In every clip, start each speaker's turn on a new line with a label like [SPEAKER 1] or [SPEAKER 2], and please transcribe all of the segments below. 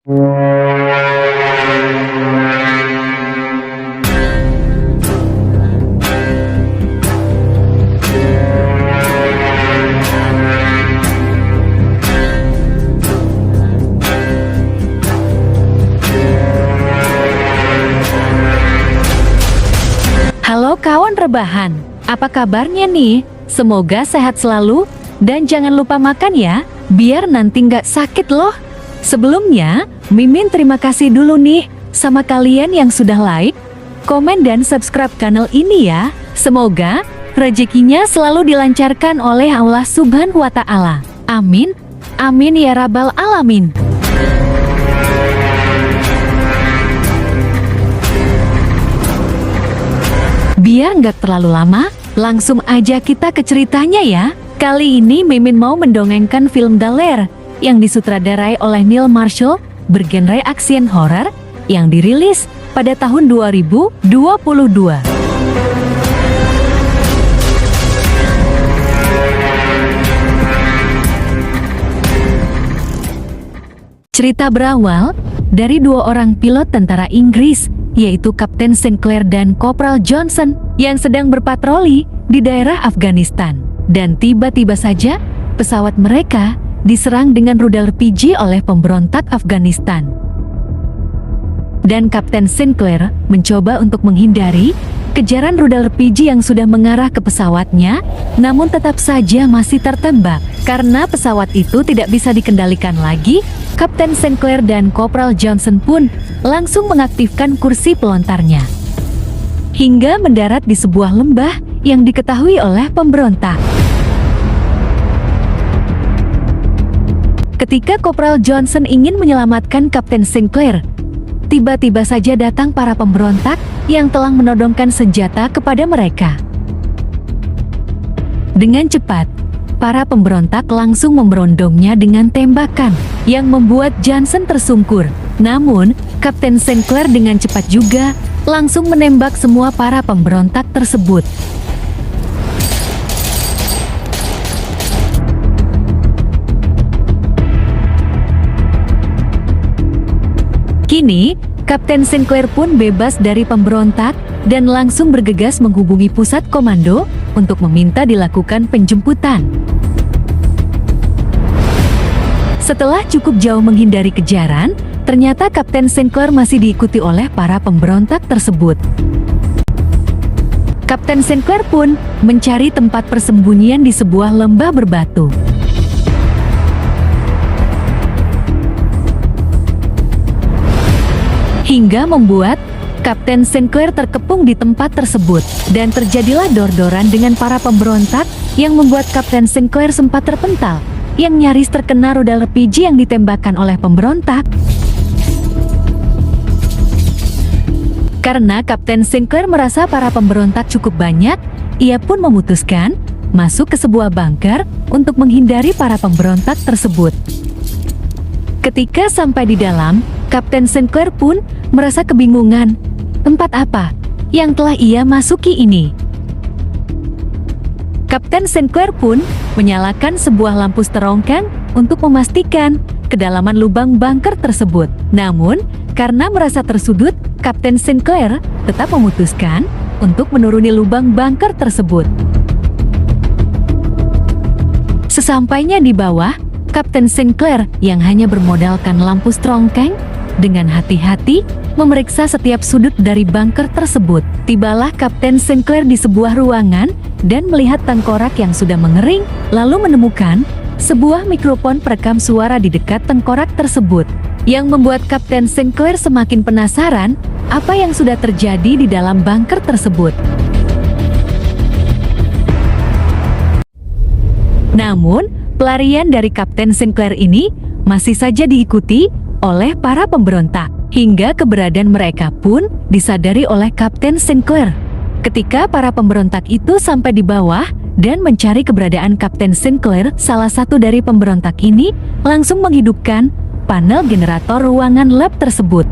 [SPEAKER 1] Halo kawan rebahan, apa kabarnya nih? Semoga sehat selalu, dan jangan lupa makan ya, biar nanti nggak sakit loh. Sebelumnya, Mimin terima kasih dulu nih, sama kalian yang sudah like, komen dan subscribe channel ini ya. Semoga, rezekinya selalu dilancarkan oleh Allah Subhanahu wa Ta'ala. Amin, amin ya rabbal alamin. Biar nggak terlalu lama, langsung aja kita ke ceritanya ya. Kali ini Mimin mau mendongengkan film Daler yang disutradarai oleh Neil Marshall bergenre action horror yang dirilis pada tahun 2022. Cerita berawal dari dua orang pilot tentara Inggris, yaitu Kapten Sinclair dan Kopral Johnson yang sedang berpatroli di daerah Afghanistan. Dan tiba-tiba saja pesawat mereka diserang dengan rudal RPG oleh pemberontak Afghanistan. Dan Kapten Sinclair mencoba untuk menghindari kejaran rudal RPG yang sudah mengarah ke pesawatnya, namun tetap saja masih tertembak. Karena pesawat itu tidak bisa dikendalikan lagi, Kapten Sinclair dan Kopral Johnson pun langsung mengaktifkan kursi pelontarnya hingga mendarat di sebuah lembah yang diketahui oleh pemberontak. Ketika Kopral Johnson ingin menyelamatkan Kapten Sinclair, tiba-tiba saja datang para pemberontak yang telah menodongkan senjata kepada mereka. Dengan cepat, para pemberontak langsung memberondongnya dengan tembakan yang membuat Johnson tersungkur. Namun, Kapten Sinclair dengan cepat juga langsung menembak semua para pemberontak tersebut. Kini, Kapten Sinclair pun bebas dari pemberontak dan langsung bergegas menghubungi pusat komando untuk meminta dilakukan penjemputan. Setelah cukup jauh menghindari kejaran, ternyata Kapten Sinclair masih diikuti oleh para pemberontak tersebut. Kapten Sinclair pun mencari tempat persembunyian di sebuah lembah berbatu. Hingga membuat Kapten Sinclair terkepung di tempat tersebut, dan terjadilah dor-doran dengan para pemberontak yang membuat Kapten Sinclair sempat terpental, yang nyaris terkena rudal RPG yang ditembakkan oleh pemberontak. Karena Kapten Sinclair merasa para pemberontak cukup banyak, ia pun memutuskan masuk ke sebuah bunker untuk menghindari para pemberontak tersebut. Ketika sampai di dalam, Kapten Sinclair pun merasa kebingungan, tempat apa yang telah ia masuki ini. Kapten Sinclair pun menyalakan sebuah lampu sterongkang untuk memastikan kedalaman lubang bunker tersebut. Namun, karena merasa tersudut, Kapten Sinclair tetap memutuskan untuk menuruni lubang bunker tersebut. Sesampainya di bawah, Kapten Sinclair yang hanya bermodalkan lampu sterongkang dengan hati-hati memeriksa setiap sudut dari bunker tersebut. Tibalah Kapten Sinclair di sebuah ruangan dan melihat tengkorak yang sudah mengering, lalu menemukan sebuah mikrofon perekam suara di dekat tengkorak tersebut, yang membuat Kapten Sinclair semakin penasaran apa yang sudah terjadi di dalam bunker tersebut. Namun, pelarian dari Kapten Sinclair ini masih saja diikuti oleh para pemberontak, hingga keberadaan mereka pun disadari oleh Kapten Sinclair. Ketika para pemberontak itu sampai di bawah dan mencari keberadaan Kapten Sinclair, salah satu dari pemberontak ini langsung menghidupkan panel generator ruangan lab tersebut,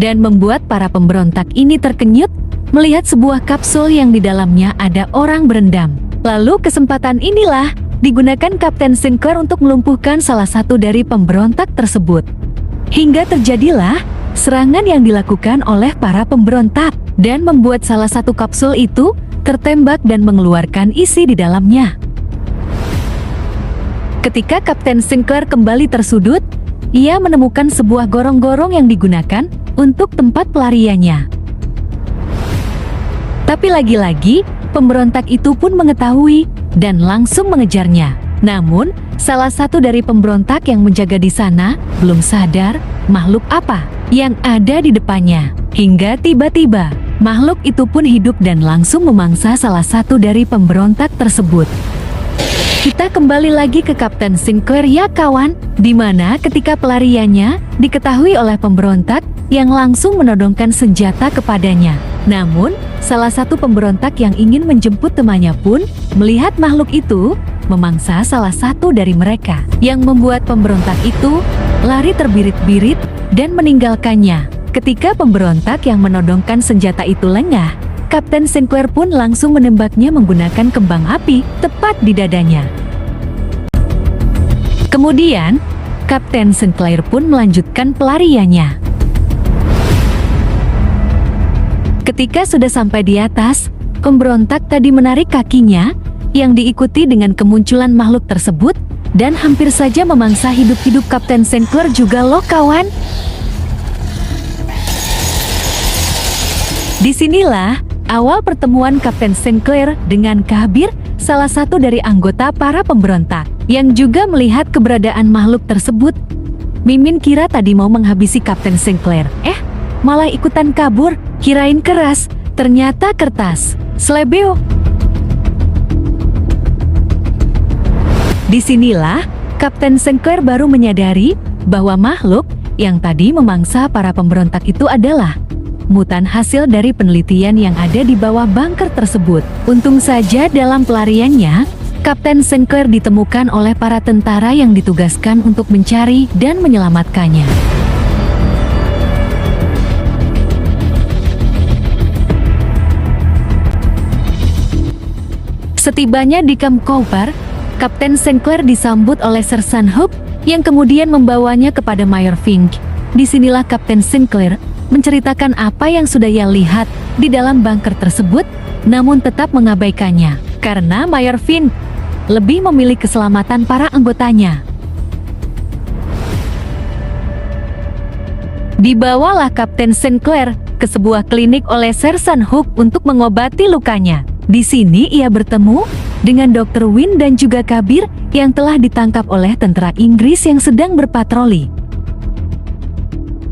[SPEAKER 1] dan membuat para pemberontak ini terkenyut melihat sebuah kapsul yang di dalamnya ada orang berendam. Lalu kesempatan inilah digunakan Kapten Sinclair untuk melumpuhkan salah satu dari pemberontak tersebut. Hingga terjadilah serangan yang dilakukan oleh para pemberontak dan membuat salah satu kapsul itu tertembak dan mengeluarkan isi di dalamnya. Ketika Kapten Sinclair kembali tersudut, ia menemukan sebuah gorong-gorong yang digunakan untuk tempat pelariannya. Tapi lagi-lagi, pemberontak itu pun mengetahui dan langsung mengejarnya. Namun, salah satu dari pemberontak yang menjaga di sana belum sadar makhluk apa yang ada di depannya. Hingga tiba-tiba, makhluk itu pun hidup dan langsung memangsa salah satu dari pemberontak tersebut. Kita kembali lagi ke Kapten Sinclair ya kawan, di mana ketika pelariannya diketahui oleh pemberontak yang langsung menodongkan senjata kepadanya. Namun, salah satu pemberontak yang ingin menjemput temannya pun melihat makhluk itu memangsa salah satu dari mereka, yang membuat pemberontak itu lari terbirit-birit dan meninggalkannya. Ketika pemberontak yang menodongkan senjata itu lengah, Kapten Sinclair pun langsung menembaknya menggunakan kembang api tepat di dadanya. Kemudian, Kapten Sinclair pun melanjutkan pelariannya. Ketika sudah sampai di atas, pemberontak tadi menarik kakinya yang diikuti dengan kemunculan makhluk tersebut dan hampir saja memangsa hidup-hidup Kapten Sinclair juga loh kawan. Disinilah awal pertemuan Kapten Sinclair dengan Kabir, salah satu dari anggota para pemberontak, yang juga melihat keberadaan makhluk tersebut. Mimin kira tadi mau menghabisi Kapten Sinclair, malah ikutan kabur, kirain keras, ternyata kertas. Slebeo. Disinilah Kapten Sinclair baru menyadari bahwa makhluk yang tadi memangsa para pemberontak itu adalah mutan hasil dari penelitian yang ada di bawah bunker tersebut. Untung saja dalam pelariannya, Kapten Sinclair ditemukan oleh para tentara yang ditugaskan untuk mencari dan menyelamatkannya. Setibanya di Camp Cooper, Kapten Sinclair disambut oleh Sersan Hook yang kemudian membawanya kepada Mayor Finch. Disinilah Kapten Sinclair menceritakan apa yang sudah ia lihat di dalam bunker tersebut, namun tetap mengabaikannya karena Mayor Finch lebih memilih keselamatan para anggotanya. Dibawalah Kapten Sinclair ke sebuah klinik oleh Sersan Hook untuk mengobati lukanya. Di sini ia bertemu dengan Dr. Wynne dan juga Kabir yang telah ditangkap oleh tentara Inggris yang sedang berpatroli.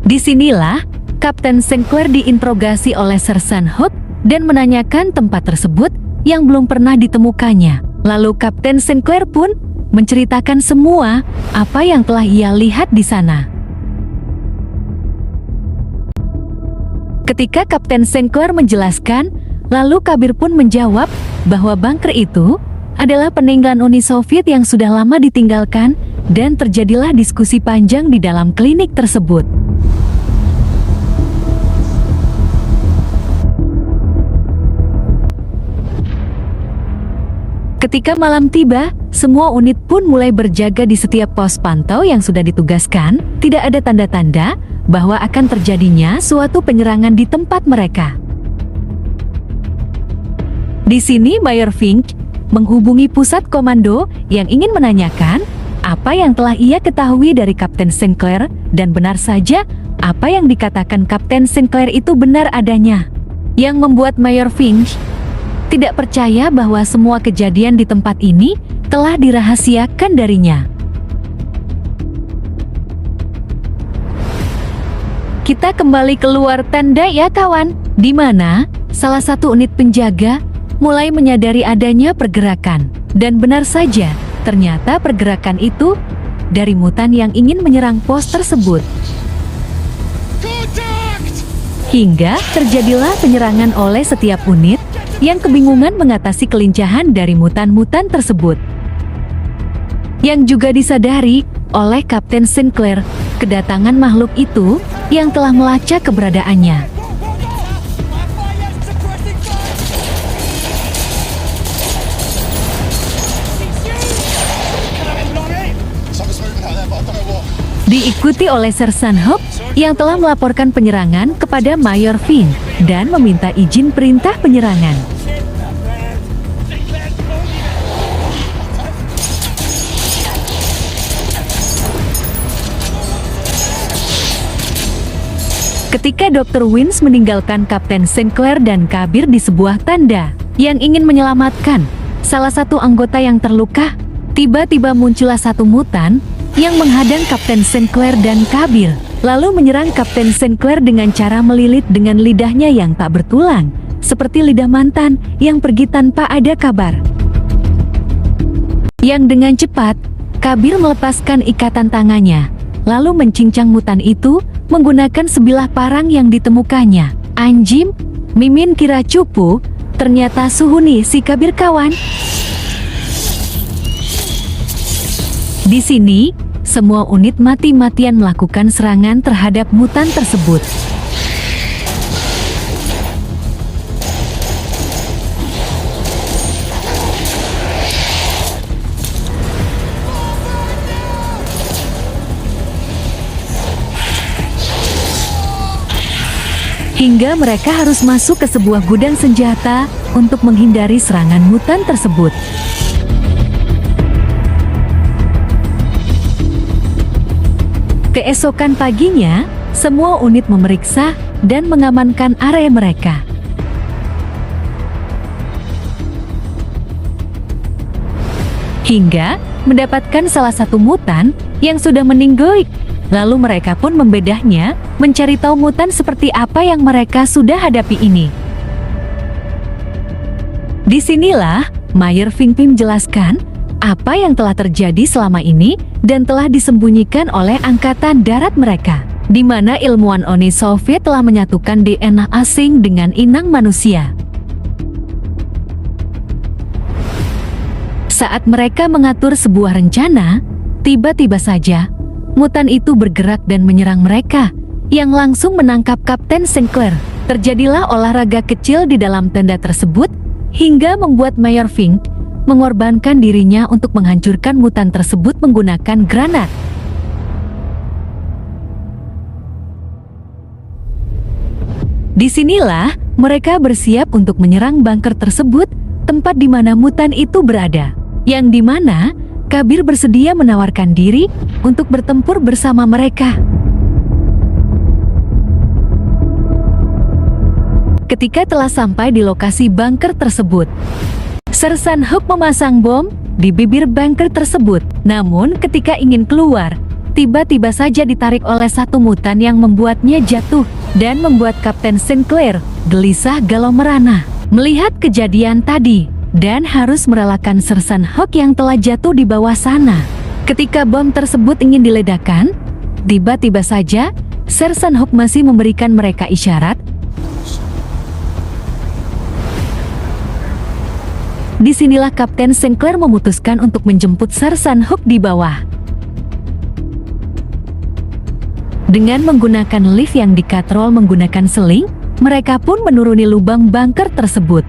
[SPEAKER 1] Disinilah Kapten Sinclair diinterogasi oleh Sersan Hook dan menanyakan tempat tersebut yang belum pernah ditemukannya. Lalu Kapten Sinclair pun menceritakan semua apa yang telah ia lihat di sana. Ketika Kapten Sinclair menjelaskan, lalu Kabir pun menjawab bahwa bunker itu adalah peninggalan Uni Soviet yang sudah lama ditinggalkan, dan terjadilah diskusi panjang di dalam klinik tersebut. Ketika malam tiba, semua unit pun mulai berjaga di setiap pos pantau yang sudah ditugaskan. Tidak ada tanda-tanda bahwa akan terjadinya suatu penyerangan di tempat mereka. Di sini Mayor Finch menghubungi pusat komando yang ingin menanyakan apa yang telah ia ketahui dari Kapten Sinclair, dan benar saja apa yang dikatakan Kapten Sinclair itu benar adanya. Yang membuat Mayor Finch tidak percaya bahwa semua kejadian di tempat ini telah dirahasiakan darinya. Kita kembali keluar tenda ya kawan, di mana salah satu unit penjaga mulai menyadari adanya pergerakan. Dan benar saja, ternyata pergerakan itu dari mutan yang ingin menyerang pos tersebut. Hingga terjadilah penyerangan oleh setiap unit yang kebingungan mengatasi kelincahan dari mutan-mutan tersebut. Yang juga disadari oleh Kapten Sinclair, kedatangan makhluk itu yang telah melacak keberadaannya. diikuti oleh Sersan Hook yang telah melaporkan penyerangan kepada Mayor Fink dan meminta izin perintah penyerangan. Ketika Dr. Wins meninggalkan Kapten Sinclair dan Kabir di sebuah tanda yang ingin menyelamatkan salah satu anggota yang terluka, tiba-tiba muncullah satu mutan yang menghadang Kapten Sinclair dan Kabir, lalu menyerang Kapten Sinclair dengan cara melilit dengan lidahnya yang tak bertulang, seperti lidah mantan yang pergi tanpa ada kabar. Yang dengan cepat, Kabir melepaskan ikatan tangannya, lalu mencincang mutan itu menggunakan sebilah parang yang ditemukannya. Anjim, Mimin kira cupu, ternyata Suhuni si Kabir kawan. Di sini, semua unit mati-matian melakukan serangan terhadap mutan tersebut. Hingga mereka harus masuk ke sebuah gudang senjata untuk menghindari serangan mutan tersebut. Keesokan paginya, semua unit memeriksa dan mengamankan area mereka. Hingga mendapatkan salah satu mutan yang sudah meninggoik. Lalu mereka pun membedahnya, mencari tahu mutan seperti apa yang mereka sudah hadapi ini. Disinilah Mayor Fink menjelaskan apa yang telah terjadi selama ini dan telah disembunyikan oleh Angkatan Darat mereka, di mana ilmuwan Oni Soviet telah menyatukan DNA asing dengan inang manusia. Saat mereka mengatur sebuah rencana, tiba-tiba saja mutan itu bergerak dan menyerang mereka, yang langsung menangkap Kapten Sinclair. Terjadilah olahraga kecil di dalam tenda tersebut, hingga membuat Mayor Fink mengorbankan dirinya untuk menghancurkan mutan tersebut menggunakan granat. Disinilah mereka bersiap untuk menyerang bunker tersebut, tempat di mana mutan itu berada, yang dimana Kabir bersedia menawarkan diri untuk bertempur bersama mereka. Ketika telah sampai di lokasi bunker tersebut, Sersan Hook memasang bom di bibir bunker tersebut. Namun ketika ingin keluar, tiba-tiba saja ditarik oleh satu mutan yang membuatnya jatuh dan membuat Kapten Sinclair gelisah galau merana melihat kejadian tadi, dan harus merelakan Sersan Hook yang telah jatuh di bawah sana. Ketika bom tersebut ingin diledakkan, tiba-tiba saja Sersan Hook masih memberikan mereka isyarat. Disinilah Kapten Sinclair memutuskan untuk menjemput Sersan Hook di bawah. Dengan menggunakan lift yang dikatrol menggunakan seling, mereka pun menuruni lubang bunker tersebut.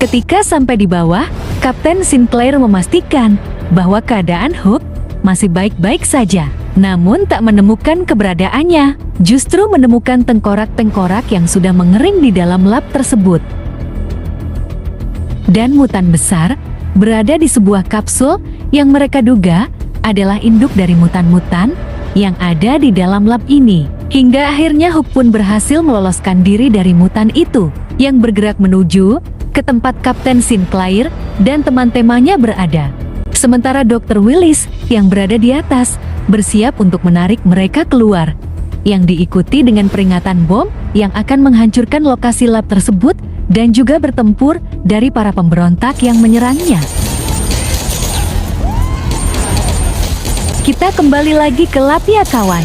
[SPEAKER 1] Ketika sampai di bawah, Kapten Sinclair memastikan bahwa keadaan Hook masih baik-baik saja. Namun tak menemukan keberadaannya, justru menemukan tengkorak-tengkorak yang sudah mengering di dalam lab tersebut. Dan mutan besar berada di sebuah kapsul yang mereka duga adalah induk dari mutan-mutan yang ada di dalam lab ini. Hingga akhirnya Hook pun berhasil meloloskan diri dari mutan itu, yang bergerak menuju ke tempat Kapten Sinclair dan teman-temannya berada. Sementara Dr. Willis yang berada di atas bersiap untuk menarik mereka keluar, yang diikuti dengan peringatan bom yang akan menghancurkan lokasi lab tersebut dan juga bertempur dari para pemberontak yang menyerangnya. Kita kembali lagi ke lab ya kawan,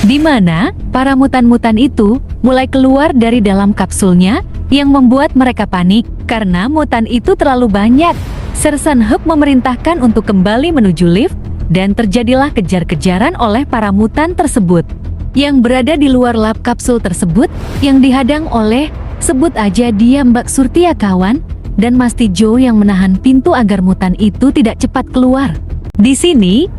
[SPEAKER 1] di mana para mutan-mutan itu mulai keluar dari dalam kapsulnya, yang membuat mereka panik karena mutan itu terlalu banyak. Sersan Hook memerintahkan untuk kembali menuju lift dan terjadilah kejar-kejaran oleh para mutan tersebut. yang berada di luar lab kapsul tersebut yang dihadang oleh, sebut aja dia Mbak Surtia kawan, dan Masti Joe yang menahan pintu agar mutan itu tidak cepat keluar. Di sini,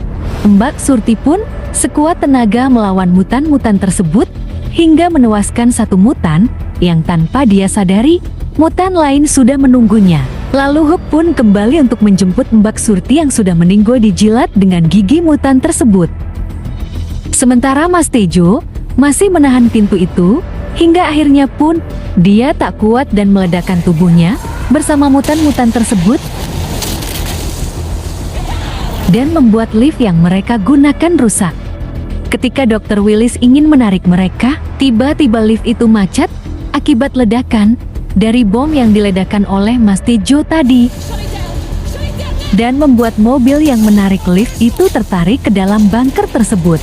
[SPEAKER 1] Mbak Surti pun sekuat tenaga melawan mutan-mutan tersebut hingga menewaskan satu mutan yang tanpa dia sadari, mutan lain sudah menunggunya. Lalu Hook pun kembali untuk menjemput Mbak Surti yang sudah meninggoy dijilat dengan gigi mutan tersebut. Sementara Mas Tejo masih menahan pintu itu, hingga akhirnya pun dia tak kuat dan meledakkan tubuhnya bersama mutan-mutan tersebut dan membuat lift yang mereka gunakan rusak. Ketika Dr. Willis ingin menarik mereka, tiba-tiba lift itu macet akibat ledakan dari bom yang diledakkan oleh Mas Tejo tadi, dan membuat mobil yang menarik lift itu tertarik ke dalam bunker tersebut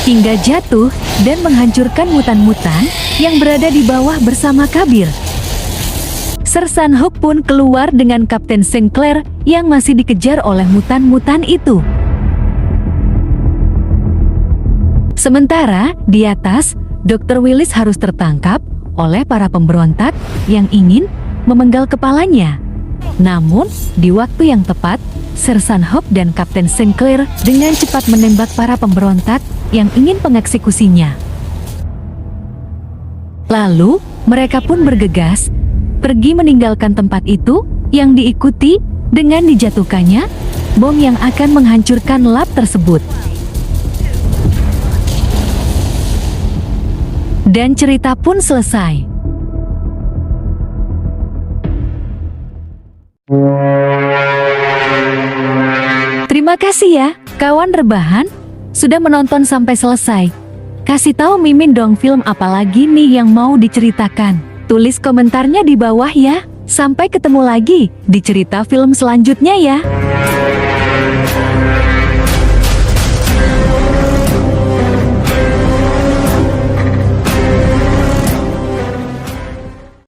[SPEAKER 1] hingga jatuh dan menghancurkan mutan-mutan yang berada di bawah bersama Kabir. Sersan Hook pun keluar dengan Kapten Sinclair yang masih dikejar oleh mutan-mutan itu. Sementara di atas, Dr. Willis harus tertangkap oleh para pemberontak yang ingin memenggal kepalanya. Namun, di waktu yang tepat, Sersan Hook dan Kapten Sinclair dengan cepat menembak para pemberontak yang ingin mengeksekusinya. Lalu, mereka pun bergegas pergi meninggalkan tempat itu yang diikuti dengan dijatuhkannya bom yang akan menghancurkan lab tersebut. Dan cerita pun selesai. Terima kasih ya, kawan rebahan, sudah menonton sampai selesai. Kasih tahu Mimin dong film apa lagi nih yang mau diceritakan. Tulis komentarnya di bawah ya. Sampai ketemu lagi di cerita film selanjutnya ya.